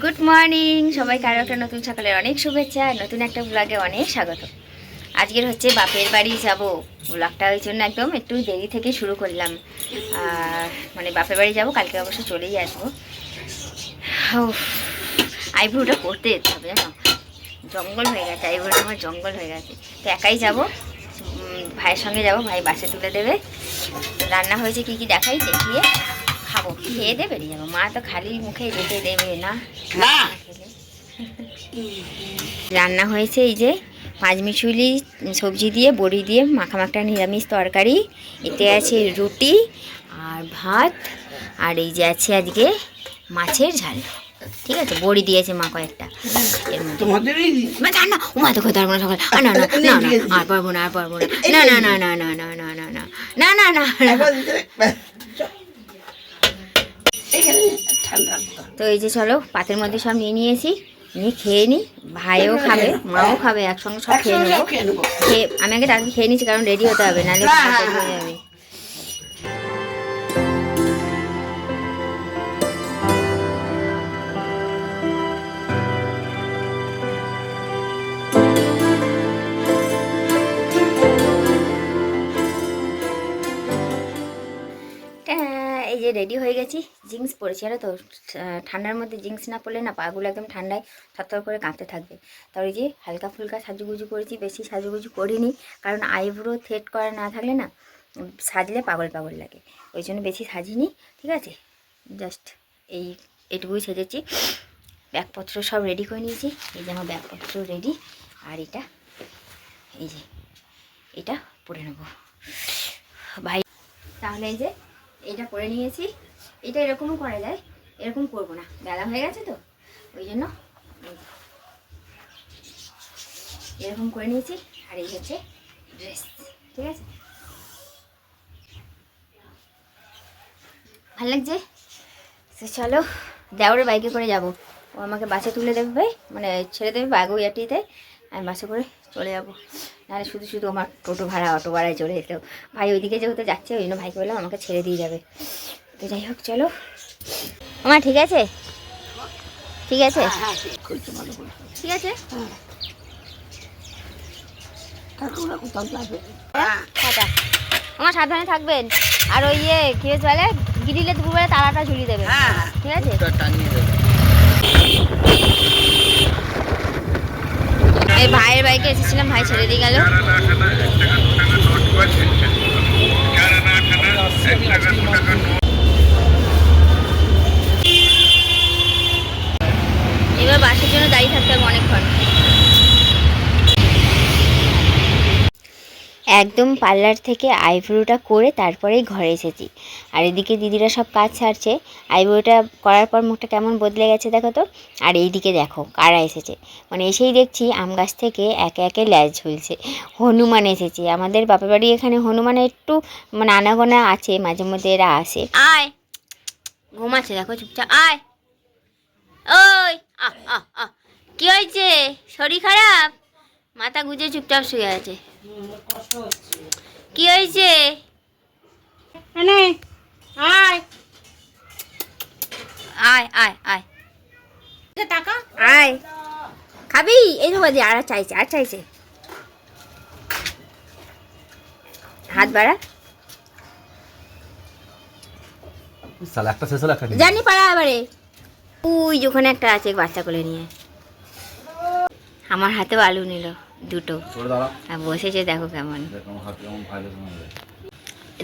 Good morning সবাইকে আরও একটা নতুন সকালের অনেক শুভেচ্ছা আর নতুন একটা ব্লগে অনেক স্বাগত। আজকের হচ্ছে বাপের বাড়ি যাব। ব্লগটা ওই জন্য একদম একটু দেরি থেকে শুরু করলাম। আর মানে বাপের বাড়ি যাব, কালকে অবশ্য চলেই আসবো। আইব্রোটা করতে যেতে হবে জানো, জঙ্গল হয়ে গেছে, আইব্রোটা আমার জঙ্গল হয়ে গেছে। তো একাই যাব, ভাইয়ের সঙ্গে যাব, ভাই বাসে তুলে দেবে। রান্না হয়েছে কি কি দেখাই, দেখিয়ে খাবো, খেয়ে দিয়ে বেরিয়ে যাবো। মা তো খালি মুখে যেতে দেবে না। রান্না হয়েছে এই যে পাঁচমিশুলি সবজি দিয়ে বড়ি দিয়ে মাখামাখা নিরামিষ তরকারি, এতে আছে রুটি আর ভাত, আর এই যে আছে আজকে মাছের ঝাল। ঠিক আছে, বড়ি দিয়েছে মা কয়েকটা এর মধ্যে। না ও মা তো খেতে পারবো না সকাল, না না না না আর পারবো না, আর পারবো না, না না না না না না না না না না না না। তো এই যে চলো পাতের মধ্যে সব নিয়ে নিয়েছি, নিয়ে খেয়ে নিই। ভাইও খাবে, মাও খাবে, একসঙ্গে সব খেয়ে নেবো। খেয়ে আমি আগে তাকে খেয়ে নিচ্ছি, কারণ রেডি হতে হবে, নাহলে হয়ে যাবে। এই যে রেডি হয়ে গেছি, জিন্স পরেছি। আর তো ঠান্ডার মধ্যে জিন্স না পরলে না পাগুলো একদম ঠান্ডায় থরথর করে কাঁপতে থাকবে। তার এই যে হালকা ফুলকা সাজুগুজু করেছি, বেশি সাজুগুজু করিনি, কারণ আইব্রো থ্রেড করা না থাকলে না সাজলে পাগল পাগল লাগে, ওই জন্য বেশি সাজিনি। ঠিক আছে, জাস্ট এইটুকুই সেজেছি। ব্যাগপত্র সব রেডি করে নিয়েছি, এই যে আমার ব্যাগপত্র রেডি। আর এটা এই যে এটা পরে নেবো ভাই। তাহলে এই যে এইটা করে নিয়েছি, এটা এরকমও করা যায়, এরকম করবো না, বেলা হয়ে গেছে তো ওই জন্য এরকম করে নিয়েছি। আর এই হচ্ছে ড্রেস, ঠিক আছে, ভালো লাগছে। সে চলো দেওরের বাইকে করে যাব, ও আমাকে বাসে তুলে দেবে, মানে ছেড়ে দেবে বাগো ইয়াটিতে, আমি বাসে করে চলে যাবো। নাহলে শুধু শুধু আমার টোটো ভাড়া অটো ভাড়ায় চলে যেত। ভাই ওইদিকে যেহেতু যাচ্ছে ওই জন্য ভাইকে বললাম আমাকে ছেড়ে দিয়ে যাবে। তো যাই হোক চলো। আমার ঠিক আছে, ঠিক আছে, ঠিক আছে, টাটা। আমার সাবধানে থাকবেন। আর ওই কি হয়েছে বলে, গিরিলে দুপুরবেলা তালাটা ঝুলিয়ে দেবে, ঠিক আছে। এই ভাইয়ের বাইকে এসেছিলাম, ভাই ছেড়ে দিয়ে গেল। এবার বাসের জন্য দাঁড়িয়ে থাকতে হবে অনেকক্ষণ। একদম পার্লার থেকে আইব্রোটা করে তারপরেই ঘরে এসেছি। আর এদিকে দিদিরা সব কাজ ছাড়ছে, আইব্রোটা করার পর মুখটা কেমন বদলে গেছে দেখো তো। আর এইদিকে দেখো কারা এসেছে, মানে এসেই দেখছি আম গাছ থেকে একে একে ল্যাজ ঝুলছে। হনুমান এসেছে, আমাদের বাপের বাড়ি এখানে হনুমান একটু মানে আনাগোনা আছে, মাঝে মধ্যে এরা আসে। আয় ঘুমাচ্ছে দেখো চুপচাপ, আয়। ওই কি হয়েছে, শরীর খারাপ? মাথা গুজে চুপচাপ শুয়ে আছে। কি হয়েছে? আয় আয় আয় আয় টাকা আয়, খাবি? এই তো বাজে, আর চাইছে, আর চাইছে। হাত বাড়া, জানি পাড়া এবারে। ওই ওখানে একটা আছে বাচ্চা কোলে নিয়ে, আমার হাতেও আলু নিল দুটো, বসেছে দেখো কেমন।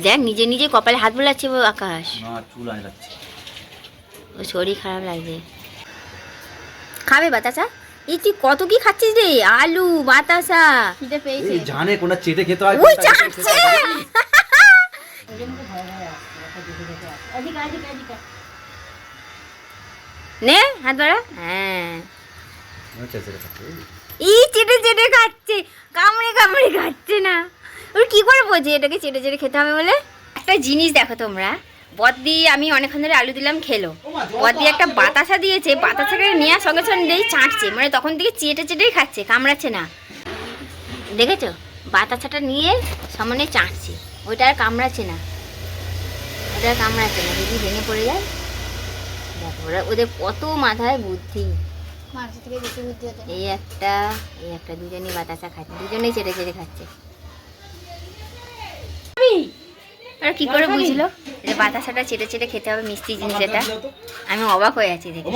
দেখ নিজে নিজে কপালে হাত বোলাচ্ছে আকাশ, ও শরীর খারাপ লাগছে। খাবে বাতাসা? এই তুই কত কি খাচ্ছিস রে, আলু বাতাসা জানে কোনটা চেটে খেতে হয়। ওই চাটছে নে হাত বাড়া। হ্যাঁ এই চেটে চেটে খাচ্ছে, কামড়ে কামড়ে খাচ্ছে না। ওর কি করে বোঝে এটাকে চেটে চেটে খেতে হবে বলে? একটা জিনিস দেখো তোমরা, বদ্দি আমি অনেকক্ষণ ধরে আলু দিলাম খেলো, বদ্দি একটা বাতাসা দিয়েছে, বাতাসাকে নেওয়ার সঙ্গে সঙ্গেই চাটছে, মানে তখন থেকে চেটে চেটেই খাচ্ছে, কামড়াচ্ছে না। দেখেছো, বাতাসাটা নিয়ে সামনে চাটছে, ওইটা আর কামড়াচ্ছে না, ওটা আর কামড়াচ্ছে না। যদি ভেঙে পড়ে যায় দেখো ওদের কত মাথায় বুদ্ধি। মানুষের থেকে বেশি বুদ্ধি হতো। এই একটা দুজনেই বাতাসা খাচ্ছে, দুজনেই চেটে চেটে খাচ্ছে। আর কি করে বুঝলো যে বাতাসাটা চেটে চেটে খেতে হবে মিষ্টি জিনিস এটা? আমি অবাক হয়ে আছি দেখে।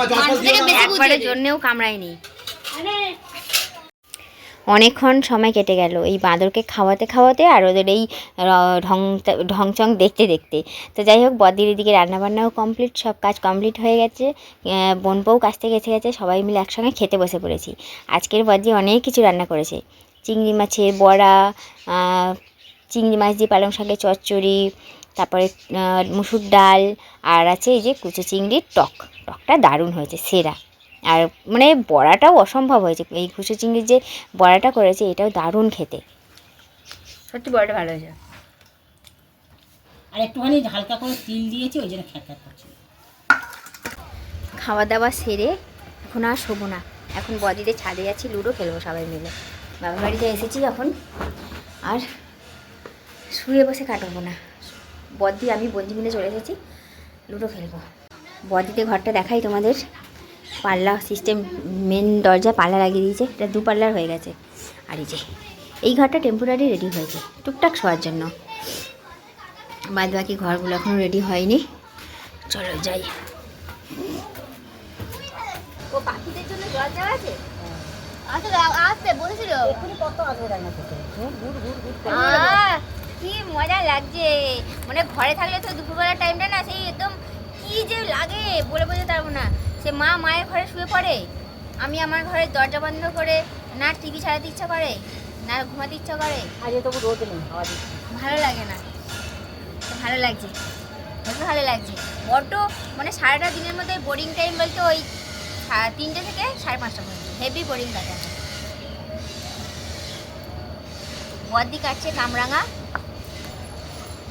একবারের জন্যেও কামড়ায়নি। অনেকক্ষণ সময় কেটে গেল এই বাঁদরকে খাওয়াতে খাওয়াতে আর ওদের এই ঢংচং দেখতে দেখতে। তো যাই হোক, বদির এদিকে রান্নাবান্নাও কমপ্লিট, সব কাজ কমপ্লিট হয়ে গেছে। বোনপোও কাছ থেকে এসে গেছে, সবাই মিলে একসঙ্গে খেতে বসে পড়েছি। আজকের বদি অনেক কিছু রান্না করেছে। চিংড়ি মাছের বড়া, চিংড়ি মাছ দিয়ে পালং শাকের চচ্চড়ি, তারপরে মুসুর ডাল, আর আছে এই যে কুচো চিংড়ির টকটা দারুণ হয়েছে, সেরা। আর মানে বড়াটাও অসম্ভব হয়েছে, এই কুচো চিংড়ির যে বড়াটা করেছে এটাও দারুণ খেতে, সত্যি বড়াটা ভালো হয়েছে। আর একটুখানি হালকা করে তিল দিয়েছি, ওই জন্য খ্যাট করছি। খাওয়া দাওয়া সেরে এখন আর শোবো না, এখন বদিদের ছাদে যাচ্ছি, লুডো খেলবো সবাই মিলে। বাবার বাড়িতে এসেছি যখন আর শুয়ে বসে কাটাবো না। বদি আমি বঞ্জি মিলে চলে এসেছি, লুডো খেলবো। বদিতে ঘরটা দেখাই তোমাদের, পাল্লা সিস্টেম, মেন দরজা পাল্লা লাগিয়ে দিয়েছে, এটা 2 পাল্লার হয়ে গেছে। আর এই যে এই ঘরটা টেম্পোরারি রেডি হয়েছে টুকটাক শোয়ার জন্য, বাদ বাকি ঘরগুলো এখনও রেডি হয়নি। চলো যাই। ও পাখিদের জন্য জল দেওয়া আছে? আসলে আসতে বলেছিল এক্ষুনি কত আগে রান্না করতে কি মজা লাগছে, মানে ঘরে থাকলে তো দুপুরবেলার টাইমটা না সেই একদম কি যে লাগে বলে বোঝাতে পারবো না। সে মায়ের ঘরে শুয়ে পড়ে, আমি আমার ঘরে দরজা বন্ধ করে, না টিভি চালাতে ইচ্ছা করে না ঘুমাতে ইচ্ছা করে। আজকে তবু রোদ নেই, হাওয়া দিচ্ছে। ভালো লাগে না, ভালো লাগছে, ভালো লাগছে বড্ড। মানে সারাটা দিনের মধ্যে বোরিং টাইম বলতে ওই 3টে থেকে 5:30 পর্যন্ত হেভি বোরিং কাটা। বদ্দি কাটছে কামরাঙা,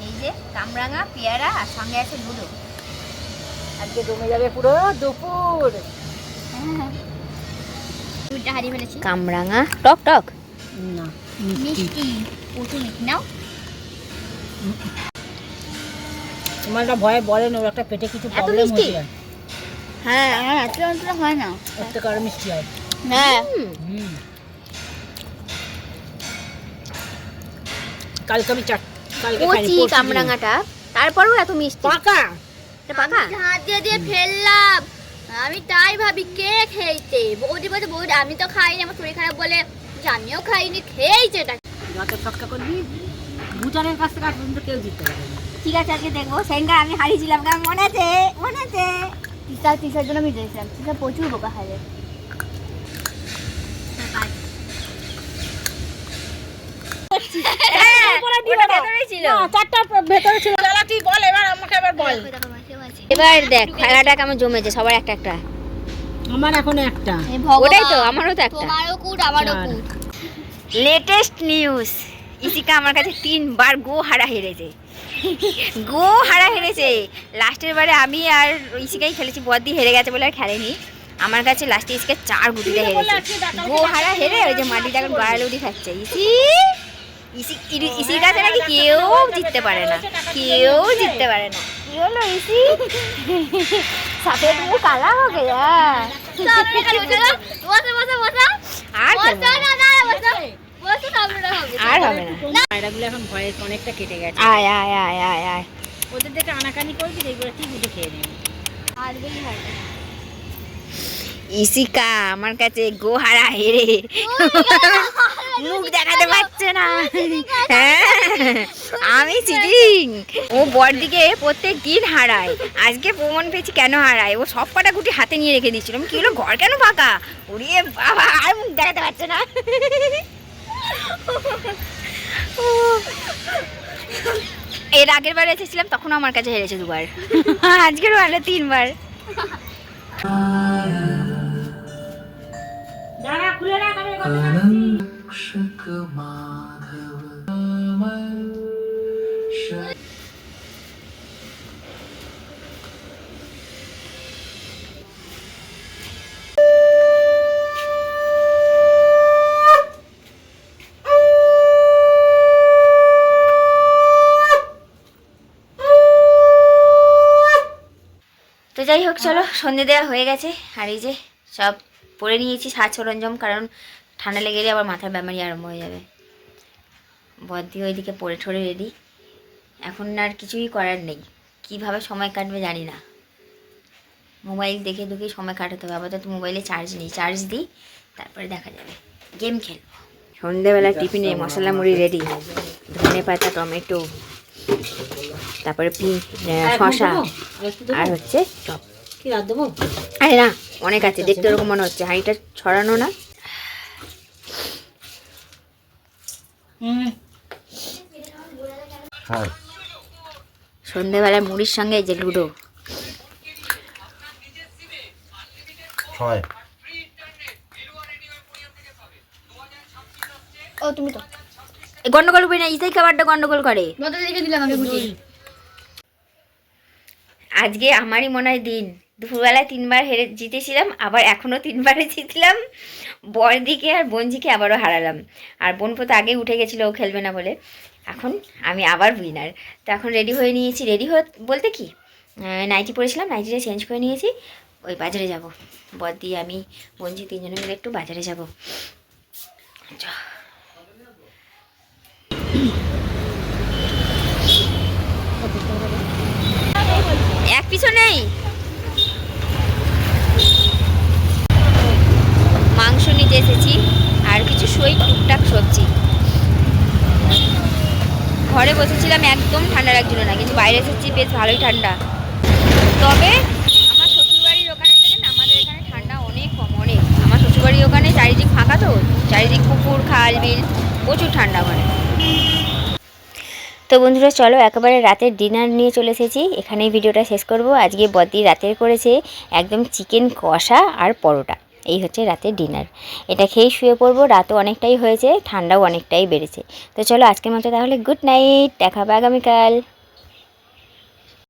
এই যে কামরাঙা, পেয়ারা, আর সঙ্গে আছে লুডো। আজকে জমে যাবে পুরো দুপুর। দুধটা হারিয়ে ফেলেছি। কামরাঙা টক না মিষ্টি, প্রচুর মিষ্টি। নাও তোমার একটা ভয়ে বলেন, ওর একটা পেটে কিছু এত প্রবলেম মিষ্টি? হয়েছে। হ্যাঁ, আমার এত যন্ত্রণা হয় না। ওর থেকে আরো মিষ্টি হয়। হ্যাঁ, কালকে আমি কালকে কচি কামরাঙাটা, তারপরেও এত মিষ্টি। পাকা এটা পাকা? হাত দিয়ে দিয়ে ফেললাম। আমি তাই ভাবি কে খেয়েছে। বৌদি বলছে বৌদি আমি তো খাইনি, আমার শরীর খারাপ বলে যে আমিও খাইনি, খেয়েছে এটা। যত ছক্কা করবি ভুটানের কাছ থেকে আজ পর্যন্ত কেউ জিততে পারে না। ঠিক আছে, আজকে দেখবো। সেঙ্গা আমি হারিয়েছিলাম, মনে আছে? মনে আছে? তিসার জন্য আমি দিয়েছিলাম। তিসা প্রচুর বোকা খাবে। এবার দেখ খেলাটা কেমন জমেছে, সবার একটা একটা। আমার এখন একটা। ওটাই তো, আমারও তো একটা। তোমারও কুট, আমারও চার। কুট। লেটেস্ট নিউজ, ইসিকা আমার কাছে 3বার গো হারা হেরেছে। লাস্টের বারে আমি আর ইসিকাই খেলেছি, বদ্দি হেরে গেছে বলে আর খেলেনি। আমার কাছে লাস্টে ইসিকা 4 গুটিতে হেরেছে। গো হারা হেরে ওই যে মাটিটা এখন গড়ালুটি খাচ্ছে। ইসির কাছে নাকি কেউ জিততে পারে না, কেউ জিততে পারে না। কি হলো ইসি? সফেদ মুখ কালা হো গয়া। আর খেলবো না। আর হবে না। পায়রাগুলো এখন ভয়ের অনেকটা কেটে গেছে। আয় আয় আয় আয় আয়। ওদের দেখে আনাকানি করবি, এগুলো ঠিক উঠে খেয়ে নেবে। ইসিকা আমার কাছে গোহারা হেরে মুখ দেখাতে পারছে না। হ্যাঁ, আমি চিটিং। ও বড়দিকে প্রত্যেক দিন হারায়, আজকে প্রমাণ পেয়েছি কেন হারায়। ও সব কটা গুটি হাতে নিয়ে রেখে দিচ্ছিল। কি হলো, ঘর কেন ফাঁকা? উড়িয়ে বাবা, আর মুখ দেখাতে পারছে না। এর আগের বার এসেছিলাম তখন আমার কাছে হেরেছে 2বার, আজকের বারে 3বার। দাঁড়া, খুলে রাখ, আমি কথা বলছি। তো যাই হোক চলো, সন্ধে দেওয়া হয়ে গেছে। আর এই যে সব পরে নিয়েছি সাজ সরঞ্জাম, কারণ ঠান্ডা লেগে গেলে আবার মাথার বেমারি আরম্ভ হয়ে যাবে। বদ্দি ওইদিকে পরে ঠরে রেডি। এখন আর কিছুই করার নেই, কিভাবে সময় কাটবে জানি না। মোবাইল দেখে দেখে সময় কাটাতে হবে। আপাতত মোবাইলে চার্জ নেই, চার্জ দিই তারপরে দেখা যাবে, গেম খেলবো। সন্ধেবেলা টিফিনে মশলা মুড়ি রেডি, ধনে পাতা, টমেটো, তারপরে শশা, আর হচ্ছে চপ। কি রাত দেবো? আরে না, অনেক আছে, দেখতে ওরকম মনে হচ্ছে। হাঁড়িটা ছড়ানো না। সন্ধেবেলা মুড়ির সঙ্গে এই যে লুডো। ও তুমি তো গন্ডগোল করে না, ইসাই খাবারটা গন্ডগোল করে। বদল লিখে দিলাম আমি বুঝি। আজকে আমারই মনে হয় দিন। দুপুরবেলায় 3বার হেরে জিতেছিলাম, আবার এখনও 3বারে জিতলাম। বড়দিকে আর বোনজিকে আবারও হারালাম। আর বোনপো তো আগে উঠে গেছিলো, ও খেলবে না বলে। এখন আমি আবার উইনার। তো এখন রেডি হয়ে নিয়েছি। রেডি বলতে কি, নাইটি পরেছিলাম, নাইটিটা চেঞ্জ করে নিয়েছি। ওই বাজারে যাব, বড়দি, আমি, বোনজি 3জনে মিলে একটু বাজারে যাব। এক পিছু নেই। মাংস নিতে এসেছি আর কিছু টুকটাক সবজি। ঘরে বসেছিলাম, একদম ঠান্ডা লাগছিল না, কিন্তু বাইরে এসেছি বেশ ভালোই ঠান্ডা। তবে আমার শ্বশুরবাড়ির ওখানে থেকে না আমাদের এখানে ঠান্ডা অনেক কম, অনেক। আমার শ্বশুরবাড়ির ওখানে চারিদিক ফাঁকা, তো চারিদিক পুকুর, খাল, বিল, প্রচুর ঠান্ডা ওখানে। তো বন্ধুরা চলো, একেবারে রাতের ডিনার নিয়ে চলে এসেছি। এখানেই ভিডিওটা শেষ করব। আজকে বদ্দি রাতের করেছে একদম চিকেন কষা আর পরোটা। এই হচ্ছে রাতের ডিনার। এটা খেয়েই শুয়ে পড়বো। রাতও অনেকটাই হয়েছে, ঠান্ডাও অনেকটাই বেড়েছে। তো চলো আজকের মতো তাহলে গুড নাইট, দেখা হবে আগামীকাল।